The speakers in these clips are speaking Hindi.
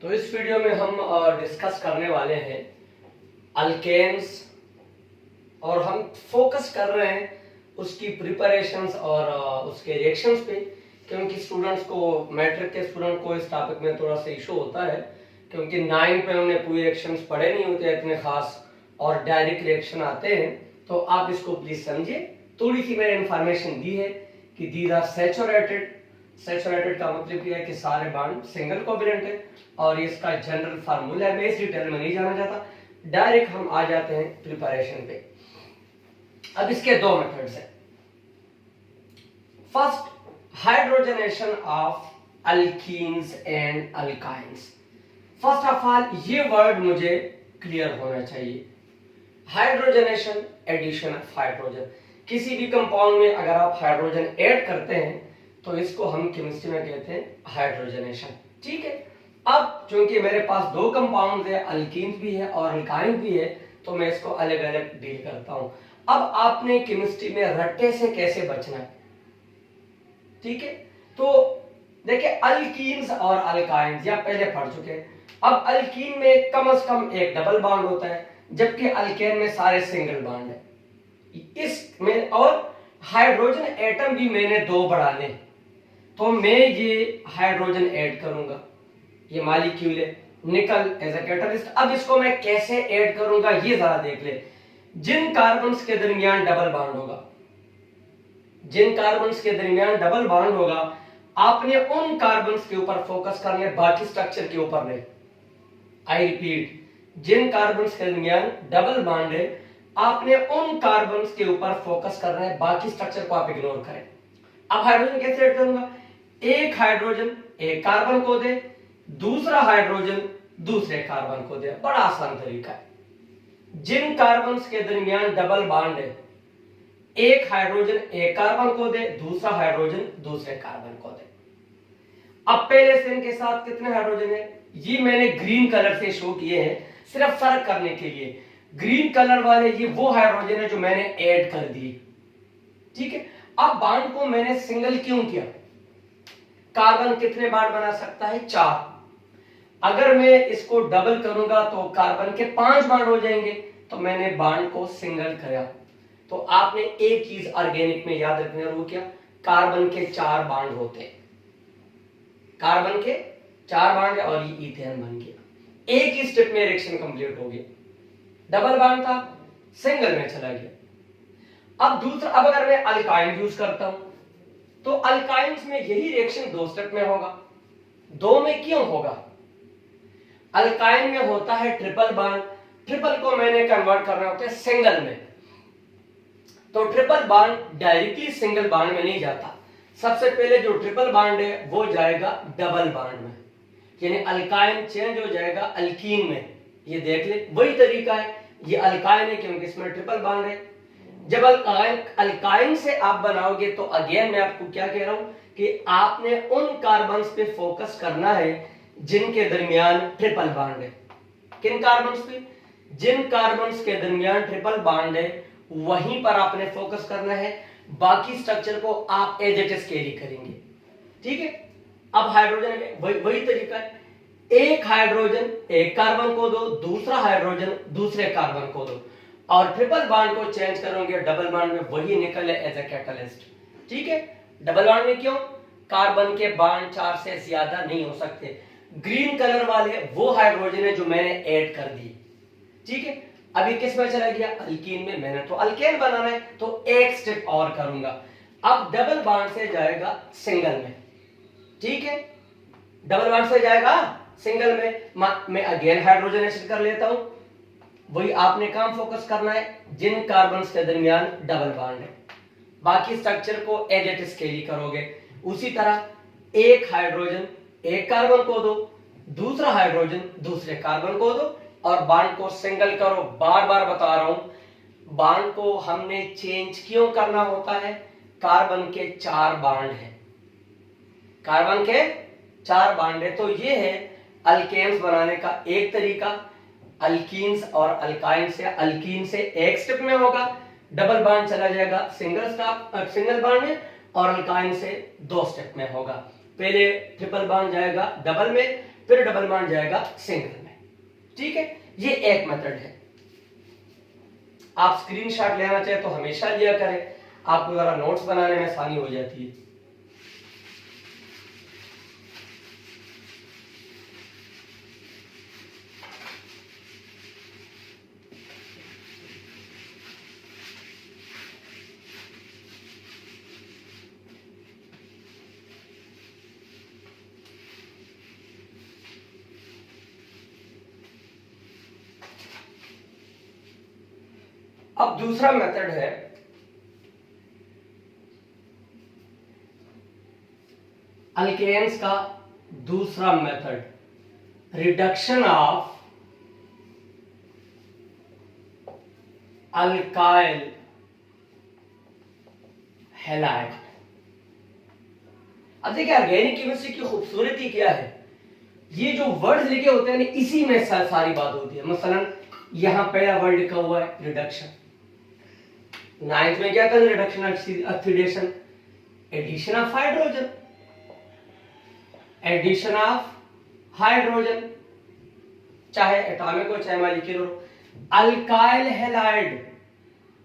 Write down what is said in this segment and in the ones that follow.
तो इस वीडियो में हम डिस्कस करने वाले हैं अल्केन्स और हम फोकस कर रहे हैं उसकी प्रिपरेशंस और उसके रिएक्शंस पे, क्योंकि स्टूडेंट्स को मैट्रिक के स्टूडेंट को इस टॉपिक में थोड़ा सा इशू होता है, क्योंकि 9 पे उन्हें पूरे रिएक्शंस पढ़े नहीं होते इतने खास और डायरेक्ट रिएक्शन आते हैं। तो आप इसको प्लीज समझिए। थोड़ी सी मैंने इंफॉर्मेशन दी है कि दीज आर सैचुरेटेड। सैचुरेटेड का मतलब यह है कि सारे बॉन्ड सिंगल कोवेलेंट है और इसका जनरल फार्मूला है। मैं इस डिटेल में नहीं जाना चाहता, डायरेक्ट हम आ जाते हैं प्रिपरेशन पे। अब इसके दो मेथड्स हैं। First, hydrogenation of alkenes and alkynes. First of all ये वर्ड मुझे क्लियर होना चाहिए। Hydrogenation, addition of hydrogen. किसी भी कंपाउंड में अगर आप हाइड्रोजन ऐड करते हैं तो इसको हम केमिस्ट्री में कहते हैं हाइड्रोजनेशन। ठीक है। अब चूंकि मेरे पास दो कंपाउंड है, अल्कीन्स भी है और अल्काइन भी है, तो मैं इसको अलग अलग डील करता हूं। अब आपने केमिस्ट्री में रट्टे से कैसे बचना है, ठीक है। तो देखिए, अल्कीन्स और अल्काइंस या पहले पढ़ चुके हैं। अब अल्कीन में कम से कम एक डबल बॉन्ड होता है, जबकि अल्केन में सारे सिंगल बॉन्ड है। इसमें और हाइड्रोजन एटम भी मैंने दो बढ़ाने, तो मैं ये हाइड्रोजन ऐड करूंगा। ये मॉलिक्यूल है निकल एज अ कैटलिस्ट। अब इसको मैं कैसे ऐड करूंगा ये जरा देख ले। जिन कार्बन्स के दरमियान डबल बॉन्ड होगा, जिन कार्बन्स के दरमियान डबल बॉन्ड होगा, आपने उन कार्बन्स के ऊपर फोकस करना है, बाकी स्ट्रक्चर के ऊपर नहीं। आई रिपीट, जिन कार्बन्स के दरमियान डबल बॉन्ड है, आपने उन कार्बन्स के ऊपर फोकस करना है, बाकी स्ट्रक्चर को आप इग्नोर करें। अब हाइड्रोजन कैसे ऐड करूंगा? एक हाइड्रोजन एक कार्बन को दे, दूसरा हाइड्रोजन दूसरे कार्बन को दे। बड़ा आसान तरीका है। जिन कार्बन्स के दरमियान डबल बॉन्ड है, एक हाइड्रोजन एक कार्बन को दे, दूसरा हाइड्रोजन दूसरे कार्बन को दे। अब पहले से इनके साथ कितने हाइड्रोजन है, ये मैंने ग्रीन कलर से शो किए हैं सिर्फ फर्क करने के लिए। ग्रीन कलर वाले ये वो हाइड्रोजन है जो मैंने ऐड कर दिए, ठीक है। अब बॉन्ड को मैंने सिंगल क्यों किया? कार्बन कितने बॉन्ड बना सकता है? 4। अगर मैं इसको डबल करूंगा तो कार्बन के 5 बॉन्ड हो जाएंगे, तो मैंने बॉन्ड को सिंगल किया। तो आपने एक चीज ऑर्गेनिक में याद रखना, वो क्या? कार्बन के 4 बॉन्ड होते हैं। कार्बन के 4 बॉन्ड और ये इथेन बन गया। एक ही स्टेप में रिएक्शन कंप्लीट हो गया। डबल बॉन्ड था, सिंगल में चला गया। अब दूसरा, अब अगर मैं अल्काइन यूज करता हूं तो अल्काइंस में यही रिएक्शन 2 स्टेप में होगा। 2 में क्यों होगा? अल्काइन में होता है ट्रिपल बॉन्ड, ट्रिपल को मैंने कन्वर्ट करना होता है सिंगल में। तो triple bond directly single bond में नहीं जाता। सबसे पहले जो ट्रिपल बॉन्ड है वो जाएगा डबल बॉन्ड में, यानी अल्काइन चेंज हो जाएगा अल्कीन में। ये देख ले, वही तरीका है। ये अल्काइन है क्योंकि इसमें ट्रिपल बॉन्ड है। जब अल्काइन से आप बनाओगे तो अगेन मैं आपको क्या कह रहा हूं कि आपने उन कार्बन्स पे फोकस करना है जिनके दरमियान ट्रिपल बॉन्ड है। किन कार्बन्स पे? जिन कार्बन्स के दरमियान ट्रिपल बॉन्ड है वहीं पर आपने फोकस करना है, बाकी स्ट्रक्चर को आप एज इट इज कैरी करेंगे, ठीक है। अब हाइड्रोजन में वही तरीका है। एक हाइड्रोजन एक कार्बन को दो, दूसरा हाइड्रोजन दूसरे कार्बन को दो, और ट्रिपल बॉन्ड को चेंज करोगे डबल बॉन्ड में, वही निकले एज अ कैटलिस्ट, ठीक है। डबल बॉन्ड में क्यों? कार्बन के बॉन्ड 4 से ज्यादा नहीं हो सकते। ग्रीन कलर वाले वो हाइड्रोजन है जो मैंने ऐड कर दिए, ठीक है। अभी किस में चला गया? अल्कीन में। मैंने तो अल्केन बनाना है तो एक स्टेप और करूंगा। अब डबल बॉन्ड से जाएगा सिंगल में, ठीक है। डबल बॉन्ड से जाएगा सिंगल में, मैं अगेन हाइड्रोजनेशन कर लेता हूं। वही आपने काम फोकस करना है जिन कार्बन्स के दरमियान डबल बॉन्ड है, बाकी स्ट्रक्चर को एज इट इज कैरी करोगे। उसी तरह एक हाइड्रोजन एक कार्बन को दो, दूसरा हाइड्रोजन दूसरे कार्बन को दो, और बॉन्ड को सिंगल करो। बार बार बता रहा हूं, बॉन्ड को हमने चेंज क्यों करना होता है? कार्बन के 4 बॉन्ड है, कार्बन के 4 बॉन्ड है। तो ये है अल्केन्स बनाने का एक तरीका। अल्कीन्स और अल्काइन से, अल्कीन से एक स्टेप में होगा, डबल बॉन्ड चला जाएगा सिंगल बॉन्ड में, और अल्काइन से 2 स्टेप में होगा। पहले ट्रिपल बॉन्ड जाएगा डबल में, फिर डबल बॉन्ड जाएगा सिंगल में। ठीक है, ये एक मेथड है। आप स्क्रीनशॉट लेना चाहे तो हमेशा लिया करें, आपको जरा नोट्स बनाने में आसानी हो जाती है। अब दूसरा मेथड है अल्केन्स का दूसरा method, reduction of alkyl halide. अब देखिए ऑर्गेनिक केमिस्ट्री की खूबसूरती क्या है, ये जो वर्ड्स लिखे होते हैं ना, इसी में सारी बात होती है। मसलन यहां पहला वर्ड लिखा हुआ है रिडक्शन, 9th में क्या था, reduction oxidation, addition of hydrogen, addition of hydrogen, चाहे एटॉमिक हो चाहे मॉलिक्यूलर हो। अल्काइल हैलाइड,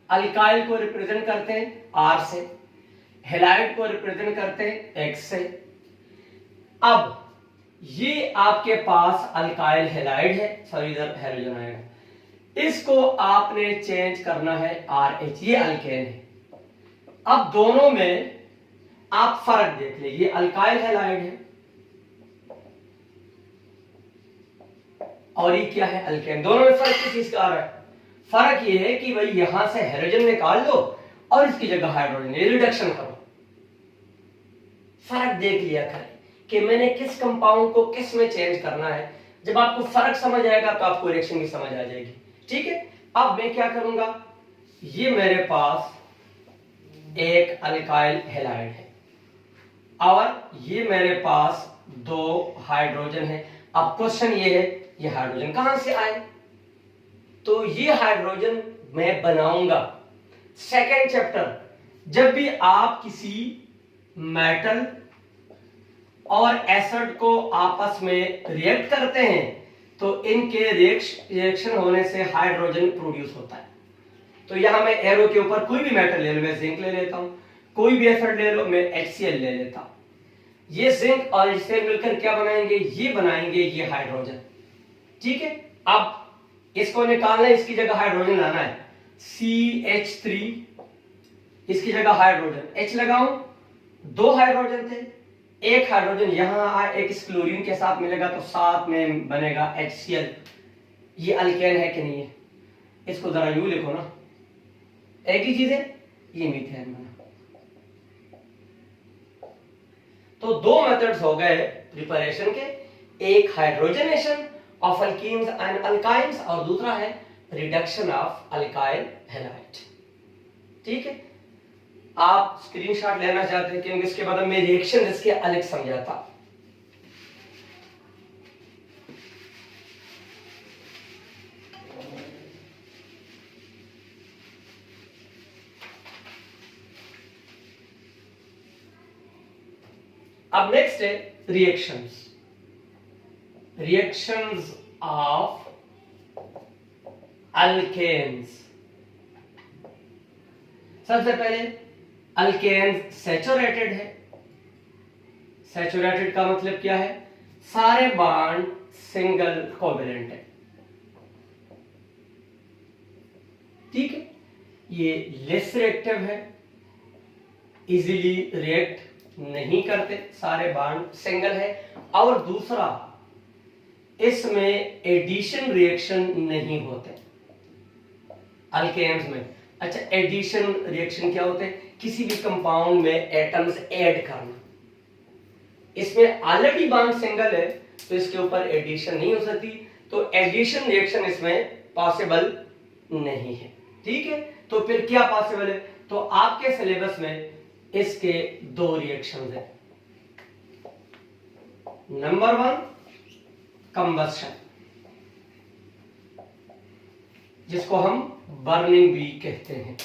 अल्काइल को रिप्रेजेंट करते हैं R से, हैलाइड को रिप्रेजेंट करते हैं X से। अब ये आपके पास अल्काइल हैलाइड है, सॉरी इधर हैलोजन आएगा, इसको आपने चेंज करना है RH, ये अल्केन है। अब दोनों में आप फर्क देख लीजिए, ये अल्काइल हैलाइड है और ये क्या है, अल्केन। दोनों में फर्क किस चीज का आ रहा है, फर्क ये है कि भाई यहां से हाइड्रोजन निकाल लो और इसकी जगह हाइड्रोजन, ये रिडक्शन करो। फर्क देख लिया करें कि मैंने किस कंपाउंड को किस में चेंज करना है। जब आपको फर्क समझ आएगा तो आपको रिएक्शन भी समझ आ जाएगी। ठीक है, अब मैं क्या करूंगा, ये मेरे पास एक अल्काइल हैलाइड है और ये मेरे पास 2 हाइड्रोजन है। अब क्वेश्चन ये है, ये हाइड्रोजन कहां से आए, तो ये हाइड्रोजन मैं बनाऊंगा। सेकेंड चैप्टर, जब भी आप किसी मेटल और एसिड को आपस में रिएक्ट करते हैं तो इनके रिएक्शन होने से हाइड्रोजन प्रोड्यूस होता है। तो यहां मैं एरो के ऊपर कोई भी मेटल ले लो, मैं जिंक ले लेता हूं, कोई भी एसिड ले लो, मैं HCl ले लेता हूं। ये जिंक और HCl मिलकर क्या बनाएंगे, ये बनाएंगे ये हाइड्रोजन। ठीक है, अब इसको निकालना है, इसकी जगह हाइड्रोजन लाना है, CH3, इसकी जगह हाइड्रोजन H लगाऊं, 2 हाइड्रोजन थे, एक हाइड्रोजन यहां आए, एक इस क्लोरीन के साथ मिलेगा तो साथ में बनेगा HCl। ये अल्केन है कि नहीं है, इसको जरा यूं लिखो ना, एक ही चीज है, ये मीथेन बना। तो 2 मेथड्स हो गए प्रिपरेशन के, एक hydrogenation of alkenes and alkynes और दूसरा है रिडक्शन ऑफ अल्काइल हैलाइड। ठीक है, आप स्क्रीनशॉट लेना चाहते हैं क्योंकि इसके बाद मैं रिएक्शन इसके अलग समझाता। अब नेक्स्ट है रिएक्शंस, रिएक्शंस ऑफ अल्केन्स। सबसे पहले अल्केन सैचुरेटेड है, सैचुरेटेड का मतलब क्या है, सारे बॉन्ड सिंगल कोवेलेंट है। ठीक है, ये लेस रिएक्टिव है, इजीली रिएक्ट नहीं करते, सारे बॉन्ड सिंगल है। और दूसरा, इसमें एडिशन रिएक्शन नहीं होते अल्केन्स में। अच्छा, एडिशन रिएक्शन क्या होते हैं, किसी भी कंपाउंड में एटम्स ऐड करना। इसमें ऑलरेडी बॉन्ड सिंगल है तो इसके ऊपर एडिशन नहीं हो सकती, तो एडिशन रिएक्शन इसमें पॉसिबल नहीं है। ठीक है, तो फिर क्या पॉसिबल है, तो आपके सिलेबस में इसके 2 रिएक्शंस हैं। नंबर 1 कंबस्शन, जिसको हम बर्निंग भी कहते हैं।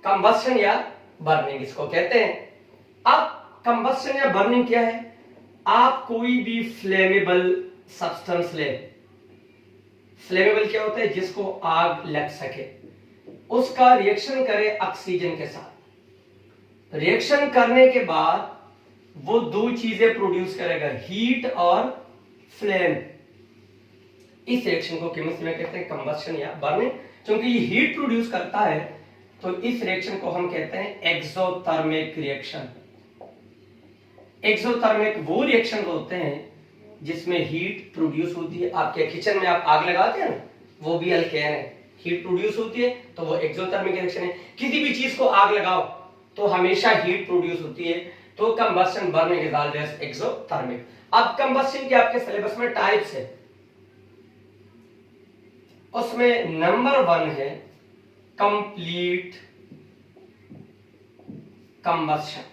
कंबस्शन या बर्निंग इसको कहते हैं। अब कंबस्शन या बर्निंग क्या है? आप कोई भी फ्लेमेबल सब्सटेंस ले, फ्लेमेबल क्या होता है? जिसको आग लग सके, उसका रिएक्शन करे ऑक्सीजन के साथ। रिएक्शन करने के बाद वो दो चीजें प्रोड्यूस करेगा, हीट और फ्लेम। इस रिएक्शन को केमिस्ट्री में कहते हैं कंबस्शन या बर्निंग। क्योंकि ये हीट प्रोड्यूस करता है तो इस रिएक्शन को हम कहते हैं एक्सोथर्मिक रिएक्शन। एक्सोथर्मिक वो रिएक्शन होते हैं जिसमें हीट प्रोड्यूस होती है। आपके किचन में आप आग लगाते हैं ना, वो भी अल्केन है, हीट प्रोड्यूस होती है तो वो एक्सोथर्मिक रिएक्शन है। किसी भी चीज को आग लगाओ तो हमेशा हीट प्रोड्यूस होती है, तो combustion burning is always exothermic. अब कंबस्शन के आपके सिलेबस में टाइप्स है, उसमें नंबर 1 है कंप्लीट कंबस्शन।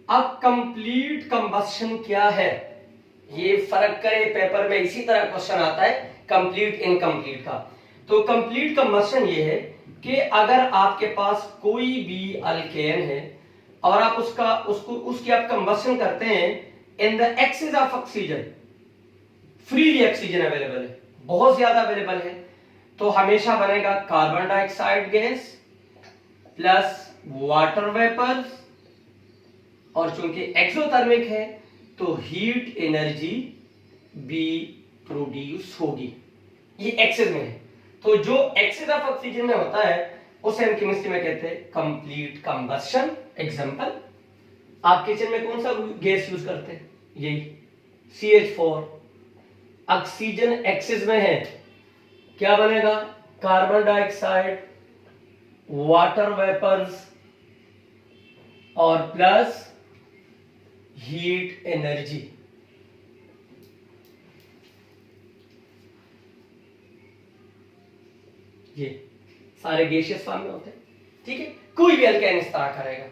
अब कंप्लीट कंबस्शन क्या है, ये फर्क करे, पेपर में इसी तरह क्वेश्चन आता है कंप्लीट इनकम्प्लीट का। तो कंप्लीट कंबस्शन ये है कि अगर आपके पास कोई भी अल्केन है और आप उसकी आप कंबस्शन करते हैं in the excess of oxygen, freely oxygen available है, बहुत ज्यादा अवेलेबल है, तो हमेशा बनेगा carbon dioxide gas plus water vapour, और चूंकि एक्सोथर्मिक है तो हीट एनर्जी भी प्रोड्यूस होगी। ये एक्सेस में है, तो जो एक्सेस ऑफ ऑक्सीजन में होता है उसे हम केमिस्ट्री में कहते हैं कंप्लीट कंबस्शन। एग्जांपल, आप किचन में कौन सा गैस यूज करते हैं? यही CH4। ऑक्सीजन एक्सेस में है, क्या बनेगा? कार्बन डाइऑक्साइड, वाटर वेपर्स और प्लस हीट एनर्जी। ये सारे गैसियस फॉर्म में होते हैं, ठीक है। कोई भी अल्केन इस तरह करेगा,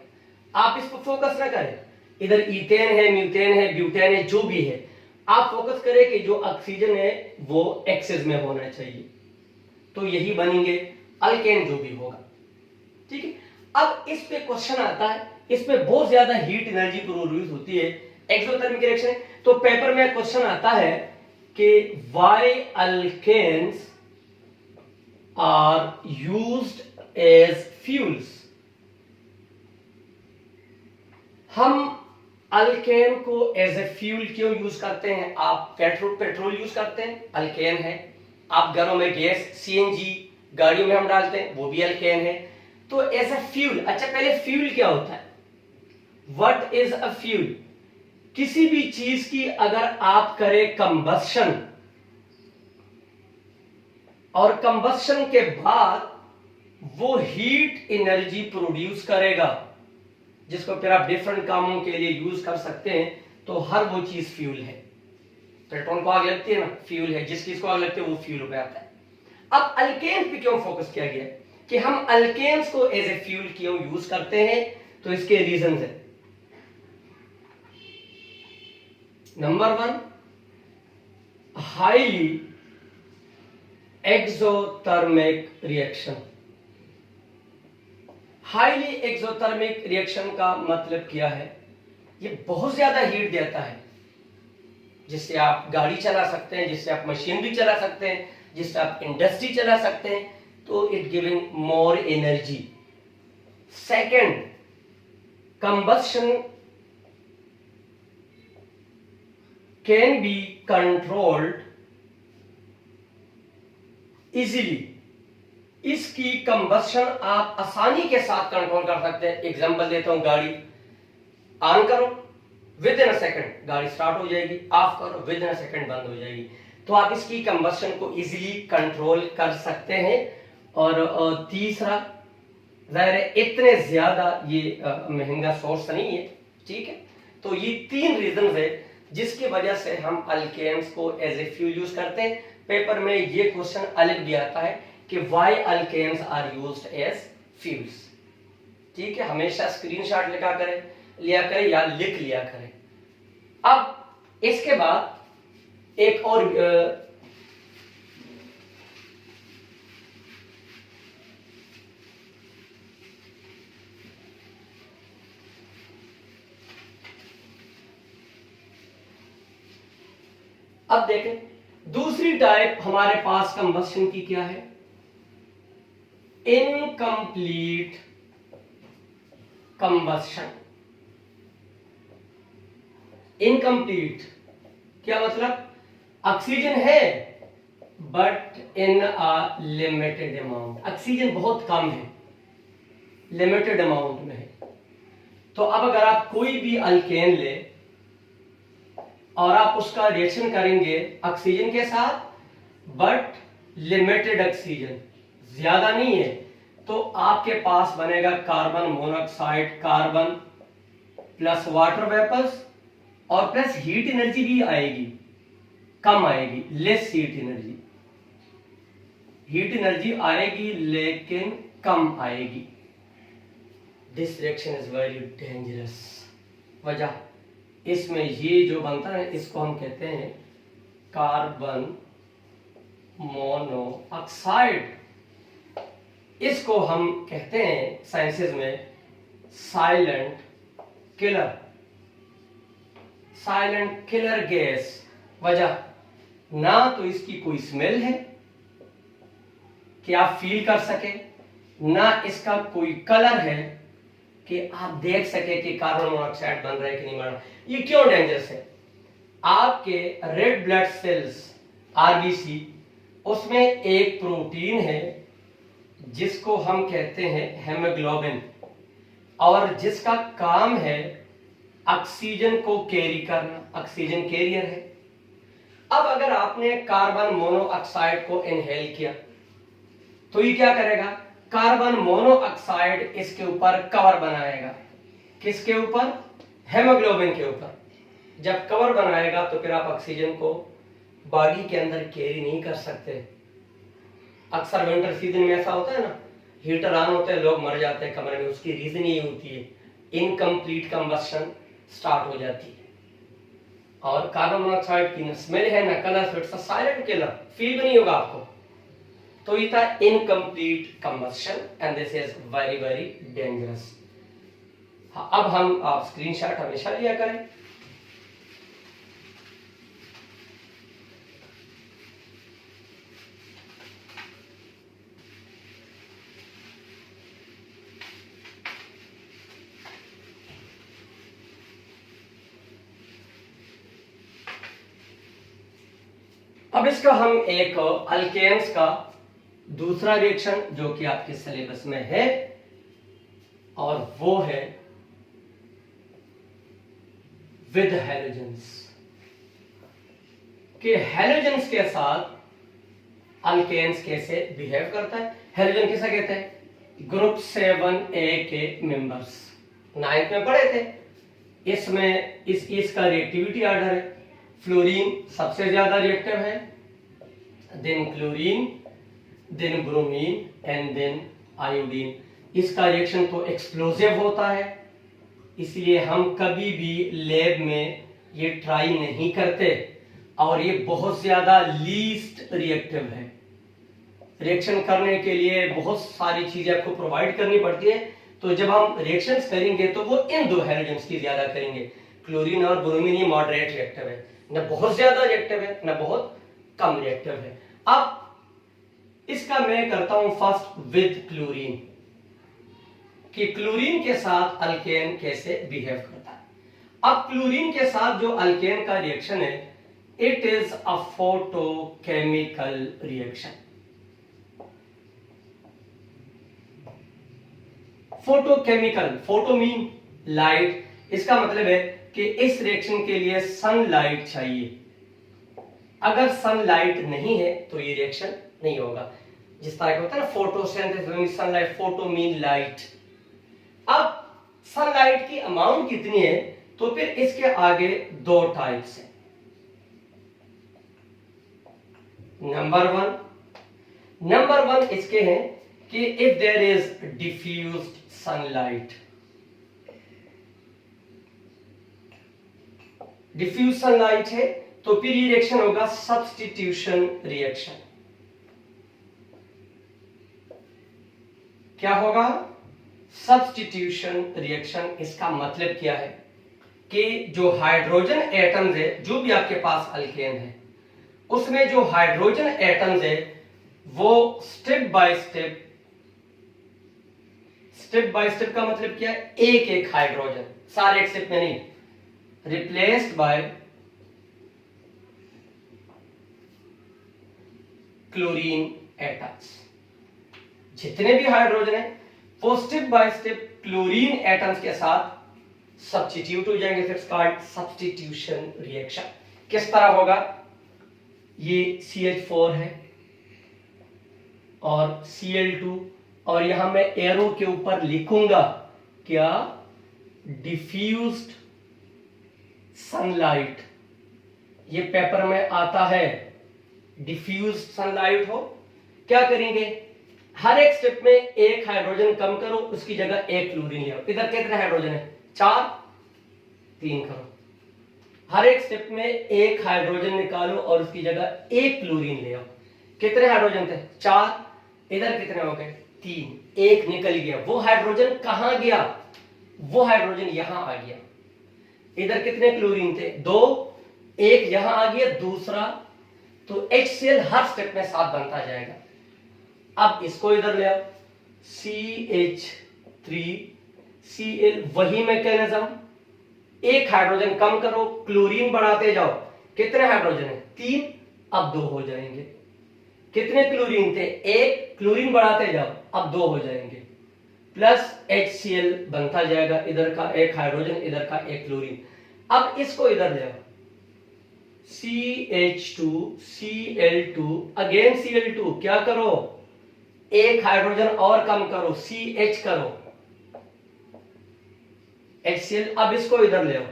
आप इस पर फोकस ना करें, इधर ईथेन है, म्यूटेन है, ब्यूटेन है, जो भी है, आप फोकस करें कि जो ऑक्सीजन है वो एक्सेस में होना चाहिए, तो यही बनेंगे अल्केन जो भी होगा, ठीक है। अब इस पे क्वेश्चन आता है, इसमें बहुत ज्यादा हीट एनर्जी प्रोड्यूस होती है, एक्सोथर्मिक रिएक्शन, तो पेपर में क्वेश्चन आता है कि why alkanes are used as fuels. हम अल्केन को एज ए फ्यूल क्यों यूज करते हैं? आप पेट्रोल यूज करते हैं, अल्केन है। आप घरों में गैस CNG गाड़ियों में हम डालते हैं, वो भी अल्केन है। तो एज ए फ्यूल, अच्छा पहले फ्यूल क्या होता है? What is a fuel? किसी भी चीज की अगर आप करें कंबस्शन और कंबस्शन के बाद वो हीट एनर्जी प्रोड्यूस करेगा, जिसको फिर आप डिफरेंट कामों के लिए यूज कर सकते हैं, तो हर वो चीज फ्यूल है। पेट्रोल को आग लगती है ना, फ्यूल है, जिस चीज को आग लगती है वो फ्यूल हो जाता है। अब अल्केन पे क्यों फोकस किया गया कि हम अल्केन्स को एज ए फ्यूल क्यों यूज करते हैं? तो इसके रीजन है। Number 1, highly exothermic reaction. Highly exothermic reaction का मतलब क्या है? ये बहुत ज्यादा हीट देता है, जिससे आप गाड़ी चला सकते हैं, जिससे आप मशीनरी चला सकते हैं, जिससे आप इंडस्ट्री चला सकते हैं, तो it giving more energy. Second, combustion can be controlled easily. इसकी कंबस्शन आप आसानी के साथ कंट्रोल कर सकते हैं। एग्जांपल देता हूं, गाड़ी ऑन करो, विद इन अ सेकंड गाड़ी स्टार्ट हो जाएगी, ऑफ करो, विद इन अ सेकंड बंद हो जाएगी। तो आप इसकी कंबस्शन को इजीली कंट्रोल कर सकते हैं। और तीसरा, जाहिर है इतने ज्यादा ये महंगा सोर्स नहीं है, ठीक है। तो ये 3 रीजन है जिसकी वजह से हम अल्केन्स को एज ए फ्यूल यूज करते हैं। पेपर में ये क्वेश्चन अलग भी आता है कि why alkanes are used as fuels, ठीक है। हमेशा स्क्रीनशॉट लिया करें या लिख लिया करें। अब इसके बाद एक और अब देखें दूसरी टाइप हमारे पास कंबस्शन की क्या है, इनकम्प्लीट कंबस्शन। इनकम्प्लीट क्या मतलब, ऑक्सीजन है but in a limited amount, oxygen बहुत कम है, लिमिटेड अमाउंट में है। तो अब अगर आप कोई भी अल्केन ले और आप उसका रिएक्शन करेंगे ऑक्सीजन के साथ, बट लिमिटेड ऑक्सीजन, ज्यादा नहीं है, तो आपके पास बनेगा carbon monoxide, carbon plus water vapours और प्लस हीट एनर्जी भी आएगी, कम आएगी, less heat energy. Heat energy आएगी लेकिन कम आएगी। This reaction is very dangerous. वजह, इसमें ये जो बनता है इसको हम कहते हैं कार्बन मोनोऑक्साइड। इसको हम कहते हैं साइंसेज में silent killer, silent killer gas. वजह, ना तो इसकी कोई स्मेल है कि आप फील कर सके, ना इसका कोई कलर है कि आप देख सके कि कार्बन मोनोऑक्साइड बन रहा है कि नहीं बन रहा। ये क्यों डेंजरस है, आपके रेड ब्लड सेल्स आरबीसी, उसमें एक प्रोटीन है जिसको हम कहते हैं हेमोग्लोबिन, और जिसका काम है ऑक्सीजन को कैरी करना, ऑक्सीजन कैरियर है। अब अगर आपने कार्बन मोनोऑक्साइड को इनहेल किया तो ये क्या करेगा, कार्बन मोनोऑक्साइड इसके ऊपर कवर बनाएगा। किसके ऊपर, हेमोग्लोबिन के ऊपर। जब कवर बनाएगा तो फिर आप ऑक्सीजन को बॉडी के अंदर कैरी नहीं कर सकते। अक्सर विंटर सीजन में ऐसा होता है ना, हीटर ऑन होते हैं, लोग मर जाते हैं कमरे में। उसकी रीजन ये होती है, इनकम्प्लीट कंबस्शन स्टार्ट हो जाती है और कार्बन मोनोऑक्साइड की न स्मेल है न colour, it's a silent killer, feel भी नहीं होगा आपको। तो ये था incomplete combustion and this is very very dangerous. अब हम आप स्क्रीनशॉट हमेशा लिया करें। अब इसका हम एक अल्केन्स का दूसरा रिएक्शन जो कि आपके सिलेबस में है, और वो है विद हेलोजेंस। कि हेलोजेंस के साथ अल्केन्स कैसे बिहेव करता है। हेलोजन किसे कहते हैं, ग्रुप 7A के मेंबर्स, 9th में पढ़े थे। इसमें इसका रिएक्टिविटी ऑर्डर है, फ्लोरीन सबसे ज्यादा रिएक्टिव है, then chlorine, then bromine and then iodine. इसका रिएक्शन तो एक्सप्लोसिव होता है, इसलिए हम कभी भी लैब में ये ट्राई नहीं करते, और ये बहुत ज्यादा लीस्ट रिएक्टिव है। रिएक्शन करने के लिए बहुत सारी चीजें आपको प्रोवाइड करनी पड़ती है, तो जब हम रिएक्शंस करेंगे तो वो इन दो हेलोजेंस की ज्यादा करेंगे। क्लोरीन और ब्रोमीन ये मॉडरेट रिएक्टिव है, न बहुत ज्यादा रिएक्टिव है न बहुत कम रिएक्टिव है। अब इसका मैं करता हूं फर्स्ट विद क्लोरीन, कि क्लोरीन के साथ अल्केन कैसे बिहेव करता है। अब क्लोरीन के साथ जो अल्केन का रिएक्शन है, it is a photochemical reaction. Photochemical, photo mean light, इसका मतलब है कि इस रिएक्शन के लिए सनलाइट चाहिए। अगर सनलाइट नहीं है तो ये रिएक्शन नहीं होगा। जिस तरह का होता है ना photosynthesis, sunlight, photo mean light. अब सनलाइट की अमाउंट कितनी है, तो फिर इसके आगे दो टाइप्स हैं। नंबर वन इसके हैं कि if there is diffused sunlight, diffuse sunlight है तो फिर ये रिएक्शन होगा सब्स्टिट्यूशन रिएक्शन। क्या होगा, सब्स्टिट्यूशन रिएक्शन। इसका मतलब क्या है कि जो हाइड्रोजन एटम्स है, जो भी आपके पास अल्केन है, उसमें जो हाइड्रोजन एटम्स है वो स्टेप बाय स्टेप का मतलब क्या है, एक एक हाइड्रोजन, सारे एक स्टेप में नहीं, रिप्लेस्ड बाय क्लोरीन एटम्स। जितने भी हाइड्रोजन है वो step by step chlorine atoms के साथ सब्स्टिट्यूट हो जाएंगे। फिर कॉल्ड सब्स्टिट्यूशन रिएक्शन। किस तरह होगा, ये CH4 है और Cl2, और यहां मैं एरो के ऊपर लिखूंगा क्या, डिफ्यूज्ड सनलाइट। ये पेपर में आता है, डिफ्यूज्ड सनलाइट हो, क्या करेंगे, हर एक स्टेप में एक हाइड्रोजन कम करो, उसकी जगह एक क्लोरीन ले आओ। इधर कितने हाइड्रोजन है, 4, 3 करो। हर एक स्टेप में एक हाइड्रोजन निकालो और उसकी जगह एक क्लोरीन ले आओ। कितने हाइड्रोजन थे, 4, इधर कितने हो गए, 3, एक निकल गया। वो हाइड्रोजन कहां गया, वो हाइड्रोजन यहां आ गया। इधर कितने क्लोरीन थे, 2, एक यहां आ गया, दूसरा, तो HCl हर स्टेप में 7 बनता जाएगा। अब इसको इधर ले आओ, CH3Cl, वही मैकेनिज्म, एक हाइड्रोजन कम करो, क्लोरीन बढ़ाते जाओ। कितने हाइड्रोजन है, 3, अब 2 हो जाएंगे। कितने क्लोरीन थे, 1, क्लोरीन बढ़ाते जाओ, अब 2 हो जाएंगे, प्लस HCl बनता जाएगा, इधर का एक हाइड्रोजन, इधर का एक क्लोरीन। अब इसको इधर ले आओ, CH2Cl2, अगेन Cl2, क्या करो, एक हाइड्रोजन और कम करो, CH करो, HCl। अब इसको इधर ले आओ,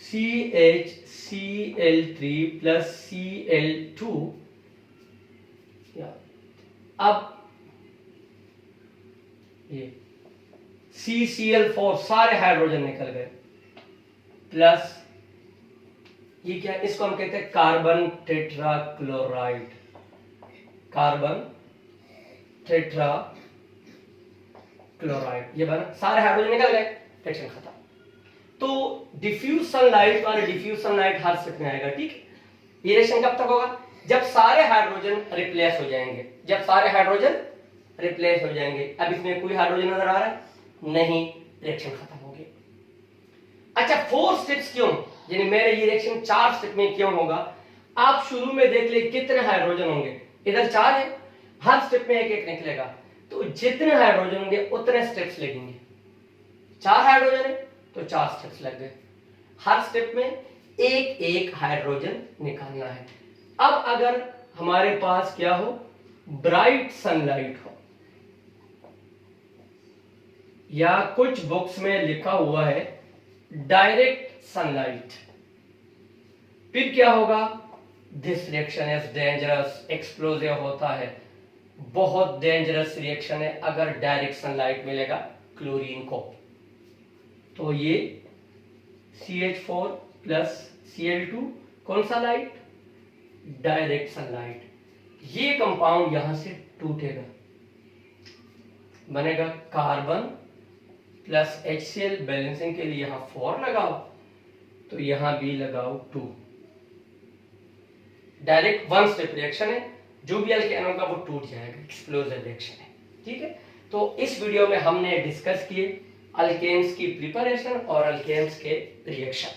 CHCl3 प्लस Cl2, अब ये CCl4, सारे हाइड्रोजन निकल गए, प्लस ये क्या, इसको हम कहते हैं कार्बन टेट्राक्लोराइड, कार्बन टेट्राक्लोराइड, ये बना, सारे हाइड्रोजन निकल गए, रिएक्शन खत्म। तो डिफ्यूज सनलाइट और डिफ्यूज सनलाइट हर स्टेप में आएगा, ठीक है। ये रिएक्शन कब तक होगा, जब सारे हाइड्रोजन रिप्लेस हो जाएंगे, जब सारे हाइड्रोजन रिप्लेस हो जाएंगे। अब इसमें कोई हाइड्रोजन नजर आ रहा है, नहीं, रिएक्शन खत्म हो गई। अच्छा, 4 स्टेप्स क्यों, यानी मेरे ये रिएक्शन 4 स्टेप में क्यों होगा, आप शुरू में देख ले कितने हाइड्रोजन होंगे, इधर 4 है, हर स्टेप में एक एक निकलेगा, तो जितने हाइड्रोजन होंगे उतने स्टेप्स लगेंगे। 4 हाइड्रोजन है तो 4 स्टेप्स लग गए, हर स्टेप में एक एक हाइड्रोजन निकालना है। अब अगर हमारे पास क्या हो, ब्राइट सनलाइट हो, या कुछ बुक्स में लिखा हुआ है डायरेक्ट सनलाइट, फिर क्या होगा, this reaction is dangerous, explosive होता है, बहुत डेंजरस रिएक्शन है अगर डायरेक्ट सनलाइट मिलेगा क्लोरीन को। तो ये CH4 प्लस Cl2, कौन सा लाइट, डायरेक्ट सनलाइट, ये कंपाउंड यहां से टूटेगा, बनेगा कार्बन प्लस HCl, बैलेंसिंग के लिए यहां 4 लगाओ, तो यहां भी लगाओ 2। डायरेक्ट 1 स्टेप रिएक्शन है, जो भी अल्केन होगा वो टूट जाएगा, एक्सप्लोजिव रिएक्शन है, ठीक है। तो इस वीडियो में हमने डिस्कस किए अल्केन्स की प्रिपरेशन और अल्केन्स के रिएक्शन।